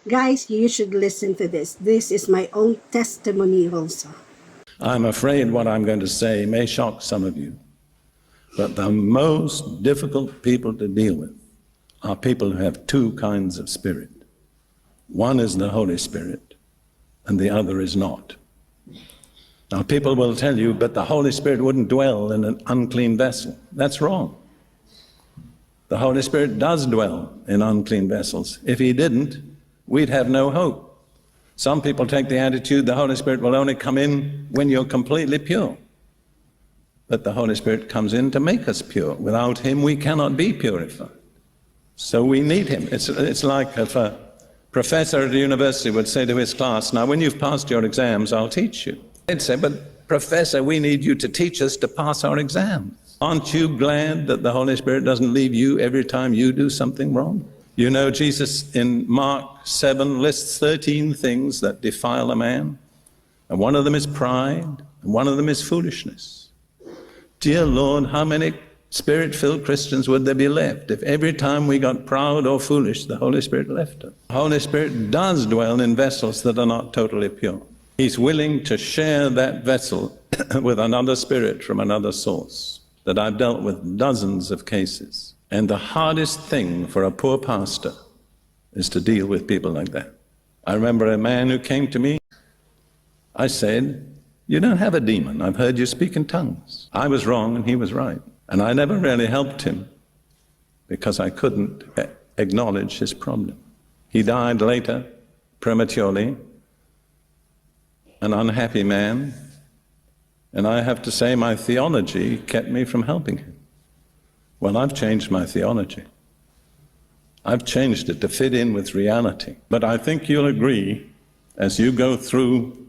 Guys, you should listen to this. This is my own testimony also. I'm afraid what I'm going to say may shock some of you, but the most difficult people to deal with are people who have two kinds of spirit. One is the Holy Spirit, and the other is not. Now, people will tell you, but the Holy Spirit wouldn't dwell in an unclean vessel. That's wrong. The Holy Spirit does dwell in unclean vessels. If he didn't, we'd have no hope. Some people take the attitude the Holy Spirit will only come in when you're completely pure. But the Holy Spirit comes in to make us pure. Without him, we cannot be purified. So we need him. It's like if a professor at a university would say to his class, now when you've passed your exams, I'll teach you. They'd say, but Professor, we need you to teach us to pass our exams. Aren't you glad that the Holy Spirit doesn't leave you every time you do something wrong? You know, Jesus in Mark 7 lists 13 things that defile a man, and one of them is pride, and one of them is foolishness. Dear Lord, how many Spirit-filled Christians would there be left if every time we got proud or foolish, the Holy Spirit left us? The Holy Spirit does dwell in vessels that are not totally pure. He's willing to share that vessel with another spirit from another source. That I've dealt with dozens of cases. And the hardest thing for a poor pastor is to deal with people like that. I remember a man who came to me. I said, you don't have a demon. I've heard you speak in tongues. I was wrong and he was right. And I never really helped him because I couldn't acknowledge his problem. He died later, prematurely, an unhappy man. And I have to say my theology kept me from helping him. Well, I've changed my theology. I've changed it to fit in with reality. But I think you'll agree, as you go through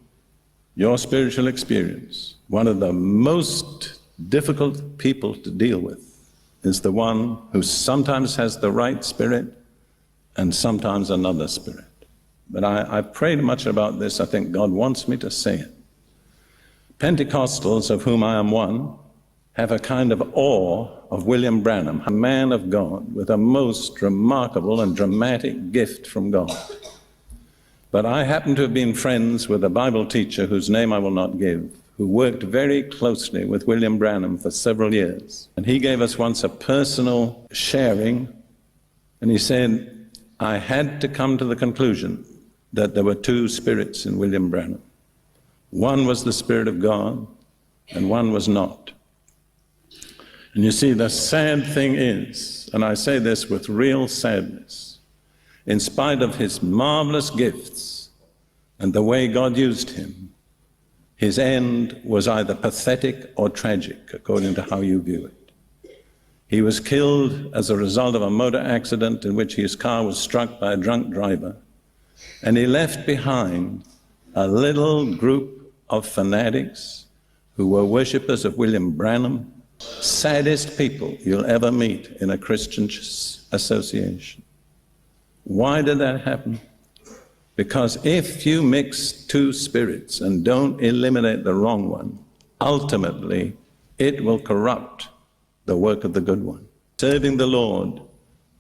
your spiritual experience, one of the most difficult people to deal with is the one who sometimes has the right spirit and sometimes another spirit. But I've prayed much about this. I think God wants me to say it. Pentecostals, of whom I am one, have a kind of awe of William Branham, a man of God with a most remarkable and dramatic gift from God. But I happen to have been friends with a Bible teacher whose name I will not give, who worked very closely with William Branham for several years. And he gave us once a personal sharing, and he said, I had to come to the conclusion that there were two spirits in William Branham. One was the Spirit of God, and one was not. And you see, the sad thing is, and I say this with real sadness, in spite of his marvelous gifts and the way God used him, his end was either pathetic or tragic, according to how you view it. He was killed as a result of a motor accident in which his car was struck by a drunk driver, and he left behind a little group of fanatics who were worshippers of William Branham, saddest people you'll ever meet in a Christian association. Why did that happen? Because if you mix two spirits and don't eliminate the wrong one, ultimately it will corrupt the work of the good one. Serving the Lord,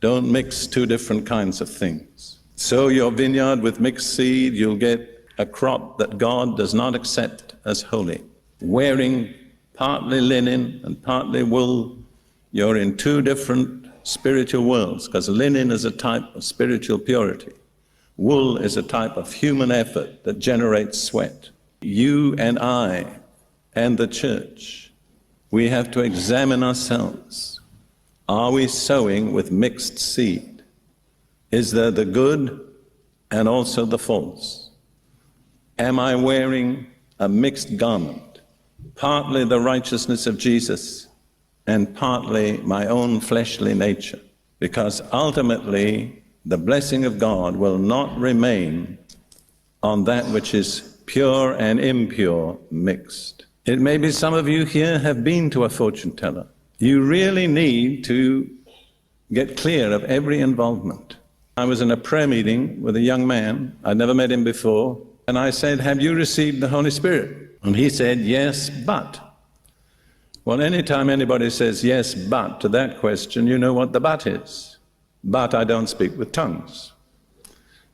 don't mix two different kinds of things. Sow your vineyard with mixed seed, you'll get a crop that God does not accept as holy. Wearing partly linen and partly wool, you're in two different spiritual worlds, because linen is a type of spiritual purity. Wool is a type of human effort that generates sweat. You and I and the church, we have to examine ourselves. Are we sowing with mixed seed? Is there the good and also the false? Am I wearing a mixed garment? Partly the righteousness of Jesus and partly my own fleshly nature. Because ultimately, the blessing of God will not remain on that which is pure and impure mixed. It may be some of you here have been to a fortune teller. You really need to get clear of every involvement. I was in a prayer meeting with a young man. I'd never met him before. And I said, have you received the Holy Spirit? And he said, yes, but. Well, anytime anybody says yes, but to that question, you know what the but is. But I don't speak with tongues.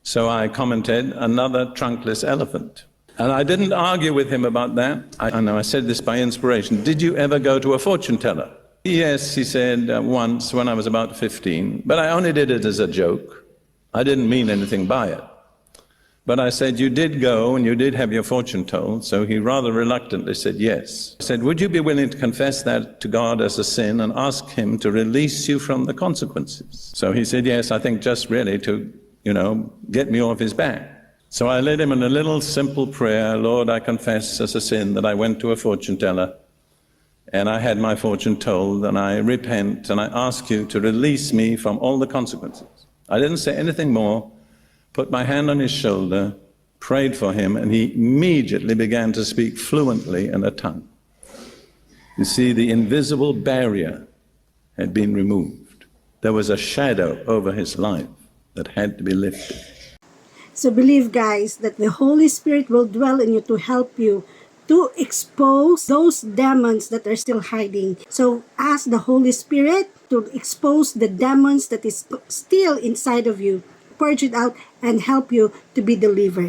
So I commented, another trunkless elephant. And I didn't argue with him about that. I know I said this by inspiration. Did you ever go to a fortune teller? Yes, he said, once when I was about 15, but I only did it as a joke. I didn't mean anything by it. But I said, you did go and you did have your fortune told, so he rather reluctantly said yes. I said, would you be willing to confess that to God as a sin and ask him to release you from the consequences? So he said, yes, I think just really to, get me off his back. So I led him in a little simple prayer, Lord, I confess as a sin that I went to a fortune teller and I had my fortune told, and I repent and I ask you to release me from all the consequences. I didn't say anything more. Put my hand on his shoulder, prayed for him, and he immediately began to speak fluently in a tongue. You see, the invisible barrier had been removed. There was a shadow over his life that had to be lifted. So believe, guys, that the Holy Spirit will dwell in you to help you to expose those demons that are still hiding. So ask the Holy Spirit to expose the demons that is still inside of you, purge it out, and help you to be delivered.